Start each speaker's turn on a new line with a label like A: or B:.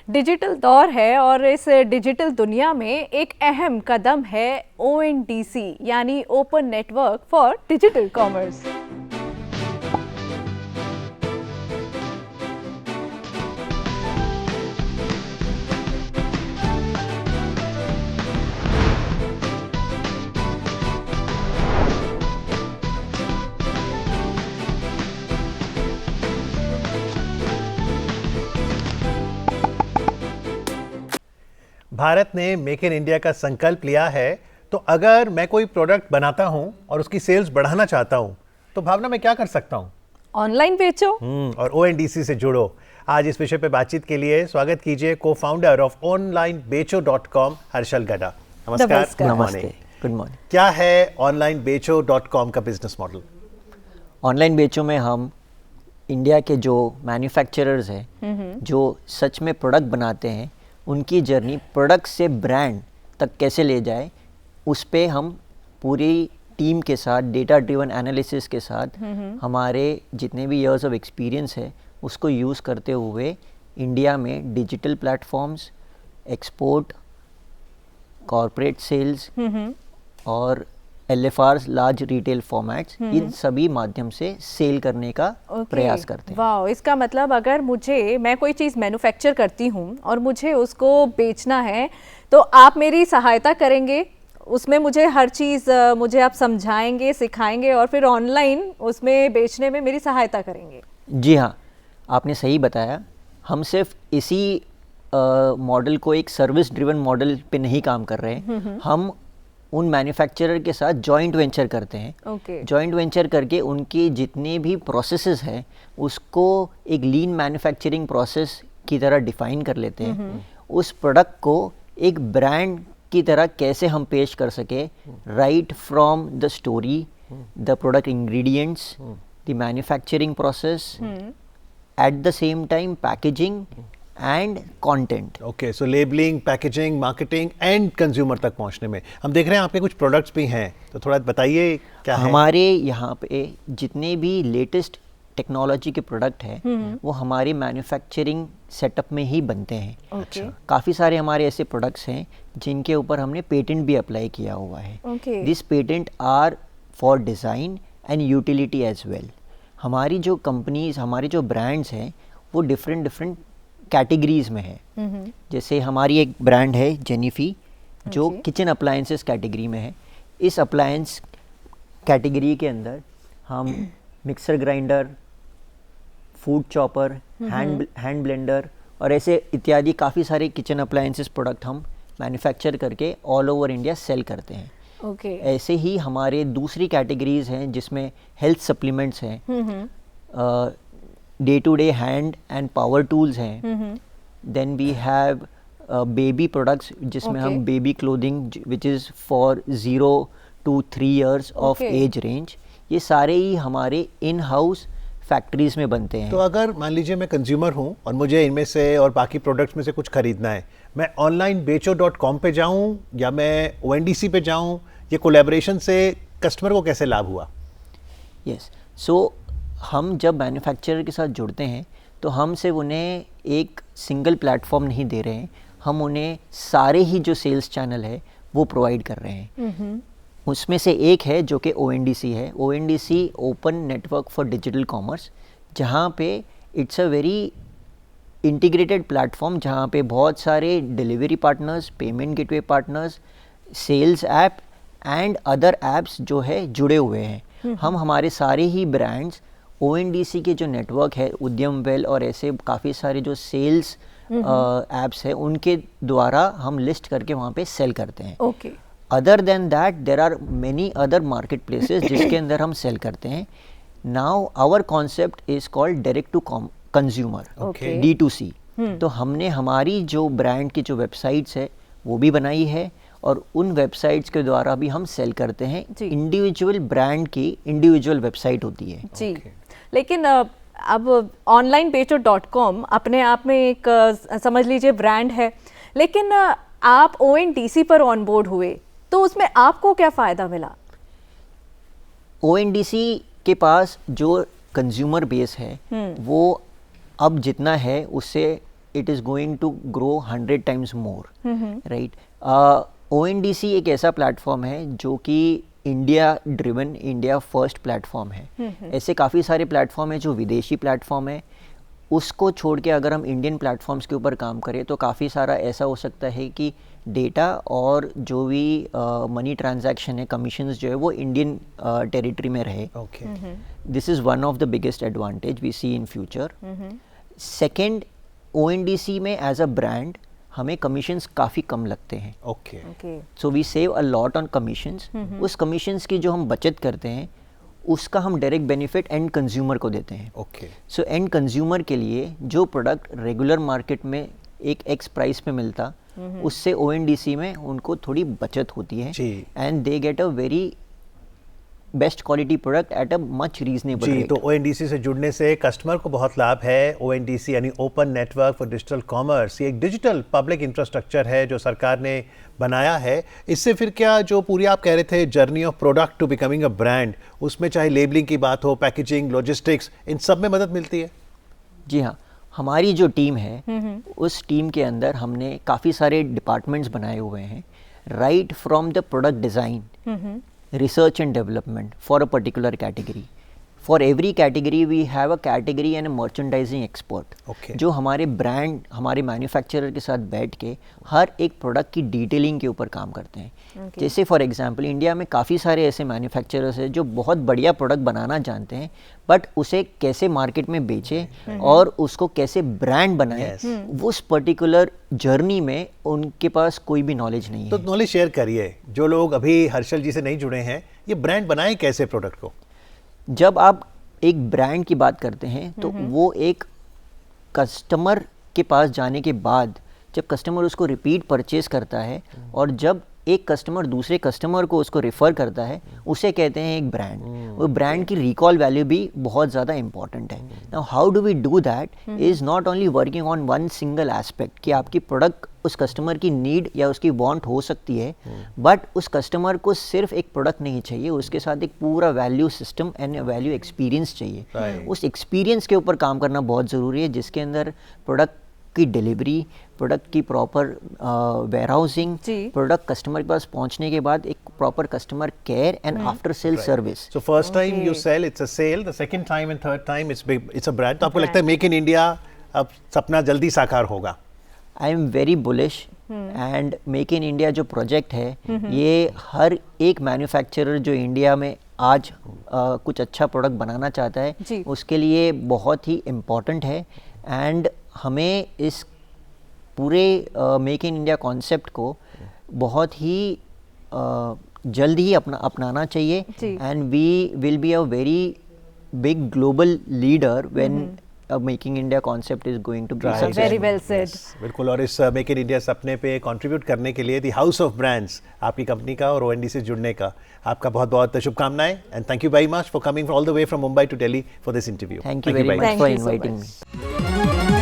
A: Digital दौर है और इस डिजिटल दुनिया में एक अहम कदम है ONDC यानी open network for digital commerce.
B: Bharat ने मेक इन इंडिया का संकल्प लिया है, तो अगर मैं कोई प्रोडक्ट बनाता हूं और उसकी सेल्स बढ़ाना चाहता हूं, तो भावना मैं क्या कर सकता हूं?
A: ऑनलाइन बेचो
B: और ONDC से जुड़ो। आज इस विषय पे बातचीत के लिए स्वागत कीजिए को-फाउंडर ऑफ onlinebecho.com हर्षल गड्ढा। नमस्कार।
C: नमस्ते, गुड मॉर्निंग।
B: क्या है onlinebecho.com का बिजनेस मॉडल?
C: ऑनलाइन बेचो में हम इंडिया के जो मैन्युफैक्चरर्स हैं जो सच में प्रोडक्ट बनाते हैं, उनकी जर्नी प्रोडक्ट से ब्रांड तक कैसे ले जाए, उस पे हम पूरी टीम के साथ डेटा ड्रिवन एनालिसिस के साथ हमारे जितने भी इयर्स ऑफ एक्सपीरियंस है उसको यूज़ करते हुए इंडिया में digital platforms, export, corporate sales और LFRs लार्ज रिटेल फॉर्मेट्स, इन सभी माध्यम से सेल करने का प्रयास करते हैं।
A: वाह, इसका मतलब अगर मैं कोई चीज़ मैन्युफैक्चर करती हूँ और मुझे उसको बेचना है तो आप मेरी सहायता करेंगे उसमें, मुझे हर चीज़ मुझे आप समझाएंगे, सिखाएंगे और फिर ऑनलाइन उसमें बेचने में मेरी सहायता करेंगे।
C: जी हाँ, आपने सही बताया। हम सिर्फ इसी मॉडल को एक सर्विस ड्रिवन मॉडल पे नहीं काम कर रहे हैं, हम उन मैन्युफैक्चरर के साथ जॉइंट वेंचर करते हैं। जॉइंट वेंचर करके उनके जितने भी प्रोसेसेस हैं उसको एक लीन मैन्युफैक्चरिंग प्रोसेस की तरह डिफाइन कर लेते हैं। उस प्रोडक्ट को एक ब्रांड की तरह कैसे हम पेश कर सके, right from the story, the product ingredients, the manufacturing process, at the same time packaging and content.
B: Okay, so labelling, packaging, marketing and consumer तक पहुंचने में हम देख रहे हैं आपके कुछ प्रोडक्ट्स भी हैं, तो थोड़ा बताइए क्या है?
C: हमारे यहाँ पे जितने भी लेटेस्ट टेक्नोलॉजी के प्रोडक्ट हैं वो हमारे मैन्युफैक्चरिंग सेटअप में ही बनते हैं। काफ़ी सारे हमारे ऐसे प्रोडक्ट्स हैं जिनके ऊपर हमने पेटेंट भी अप्लाई किया हुआ है। This patent are for design and utility as well. हमारी जो कंपनीज, हमारे जो ब्रांड्स हैं वो डिफरेंट कैटेगरीज में है। जैसे हमारी एक ब्रांड है जेनिफी जो किचन अप्लायंसेस कैटेगरी में है। इस अप्लायंस कैटेगरी के अंदर हम mixer grinder, food chopper, hand blender और ऐसे इत्यादि काफ़ी सारे किचन अप्लायंसेस प्रोडक्ट हम मैन्युफैक्चर करके ऑल ओवर इंडिया सेल करते हैं। ऐसे ही हमारे दूसरी कैटेगरीज हैं जिसमें हेल्थ सप्लीमेंट्स हैं, day to day hand and power tools हैं, then we have baby products जिसमें हम baby clothing which is for 0 to 3 years of age range, ये सारे ही हमारे इन हाउस फैक्ट्रीज में बनते हैं।
B: तो अगर मान लीजिए मैं कंज्यूमर हूँ और मुझे इनमें से और बाकी प्रोडक्ट्स में से कुछ खरीदना है, मैं onlinebecho.com पे जाऊँ या मैं ONDC पे जाऊँ, ये कोलैबोरेशन से कस्टमर को कैसे लाभ हुआ?
C: यस, सो हम जब मैन्युफैक्चरर के साथ जुड़ते हैं तो हम सिर्फ उन्हें एक सिंगल प्लेटफॉर्म नहीं दे रहे हैं, हम उन्हें सारे ही जो सेल्स चैनल है वो प्रोवाइड कर रहे हैं। उसमें से एक है जो कि ONDC है, ONDC open network for digital commerce, जहाँ पे it's a very integrated platform जहाँ पे बहुत सारे delivery partners, payment gateway partners, sales app and other apps जो है जुड़े हुए हैं। हम हमारे सारे ही ब्रांड्स ONDC के जो नेटवर्क है, उद्यम वेल और ऐसे काफ़ी सारे जो सेल्स ऐप्स है उनके द्वारा हम लिस्ट करके वहाँ पे सेल करते हैं। Other than that there are many other market places जिसके अंदर हम सेल करते हैं। Now our concept is called direct to consumer, D2C। तो हमने हमारी जो ब्रांड की जो वेबसाइट्स है वो भी बनाई है और उन वेबसाइट्स के द्वारा भी हम सेल करते हैं। इंडिविजुअल ब्रांड की इंडिविजुअल वेबसाइट होती है
A: जी। लेकिन अब onlinebecho.com अपने आप में एक समझ लीजिए ब्रांड है, लेकिन आप ONDC पर ऑन बोर्ड हुए तो उसमें आपको क्या फ़ायदा मिला?
C: ONDC के पास जो कंज्यूमर बेस है वो अब जितना है उससे it is going to grow 100 times more, right? ONDC एक ऐसा प्लेटफॉर्म है जो कि India driven, India first platform है। ऐसे काफ़ी सारे प्लेटफॉर्म है जो विदेशी प्लेटफॉर्म है, उसको छोड़ के अगर हम इंडियन प्लेटफॉर्म्स के ऊपर काम करें तो काफ़ी सारा ऐसा हो सकता है कि डेटा और जो भी मनी ट्रांजैक्शन है, कमीशंस जो है वो इंडियन टेरिटरी में रहे। This is one of the biggest advantage we see in future. Second, ONDC में एज अ ब्रांड हमें कमीशंस काफ़ी कम लगते हैं। So we save a lot on commissions. उस कमीशंस की जो हम बचत करते हैं उसका हम डायरेक्ट बेनिफिट एंड कंज्यूमर को देते हैं। सो एंड कंज्यूमर के लिए जो प्रोडक्ट रेगुलर मार्केट में एक एक्स प्राइस पे मिलता, उससे ONDC में उनको थोड़ी बचत होती है and they get a very best quality product at a much reasonable rate.
B: तो ONDC से जुड़ने से कस्टमर को बहुत लाभ है। ONDC यानी open network for digital commerce, ये एक डिजिटल पब्लिक इंफ्रास्ट्रक्चर है जो सरकार ने बनाया है। इससे फिर क्या जो पूरी आप कह रहे थे journey of product to becoming a brand, उसमें चाहे लेबलिंग की बात हो, पैकेजिंग, लॉजिस्टिक्स, इन सब में मदद मिलती है?
C: जी हाँ, हमारी जो टीम है उस टीम के अंदर हमने काफ़ी सारे डिपार्टमेंट्स बनाए हुए हैं, right from the product design, research and development for a particular category. For every category we have a category and a merchandising expert. जो हमारे ब्रांड, हमारे मैन्युफैक्चरर के साथ बैठ के हर एक प्रोडक्ट की डिटेलिंग के ऊपर काम करते हैं। जैसे फॉर एग्जांपल इंडिया में काफ़ी सारे ऐसे मैन्युफैक्चरर्स हैं जो बहुत बढ़िया प्रोडक्ट बनाना जानते हैं, बट उसे कैसे मार्केट में बेचें और उसको कैसे ब्रांड बनाएं, उस पर्टिकुलर जर्नी में उनके पास कोई भी नॉलेज नहीं है।
B: तो नॉलेज शेयर करिए, जो लोग अभी हर्षल जी से नहीं जुड़े हैं, ये ब्रांड बनाएं कैसे प्रोडक्ट को?
C: जब आप एक ब्रांड की बात करते हैं तो वो एक कस्टमर के पास जाने के बाद जब कस्टमर उसको रिपीट परचेज करता है और जब एक कस्टमर दूसरे कस्टमर को उसको रेफर करता है, उसे कहते हैं एक ब्रांड। वो ब्रांड की रिकॉल वैल्यू भी बहुत ज़्यादा इंपॉर्टेंट है। Now how do we do that is not only working on one single aspect कि आपकी प्रोडक्ट उस कस्टमर की नीड या उसकी वांट हो सकती है, बट उस कस्टमर को सिर्फ एक प्रोडक्ट नहीं चाहिए, उसके साथ एक पूरा value system and value experience चाहिए। उस एक्सपीरियंस के ऊपर काम करना बहुत ज़रूरी है, जिसके अंदर प्रोडक्ट की डिलीवरी, प्रोडक्ट की प्रॉपर वेयरहाउसिंग, प्रोडक्ट कस्टमर के पास पहुंचने के बाद एक proper customer care and after sale service.
B: So first time you sell, it's a sale, the second time and third time it's a brand. तो आपको लगता है मेक इन इंडिया अब सपना जल्दी साकार होगा?
C: I am very bullish and make in India जो प्रोजेक्ट है ये हर एक मैन्युफैक्चरर जो इंडिया में आज कुछ अच्छा प्रोडक्ट बनाना चाहता है उसके लिए बहुत ही इम्पॉर्टेंट है। एंड हमें इस पूरे मेक इन इंडिया कॉन्सेप्ट को बहुत ही जल्द ही अपनाना चाहिए and we will be a very big global leader when making India concept is going to be successful.
A: Very well said.
B: बिल्कुल। और इस मेक इन इंडिया सपने पे कंट्रीब्यूट करने के लिए द हाउस ऑफ ब्रांड्स आपकी कंपनी का और ONDC से जुड़ने का आपका बहुत बहुत शुभकामनाएं and thank you very much for coming all the way from Mumbai to Delhi for this interview.
C: Thank you very much for inviting me.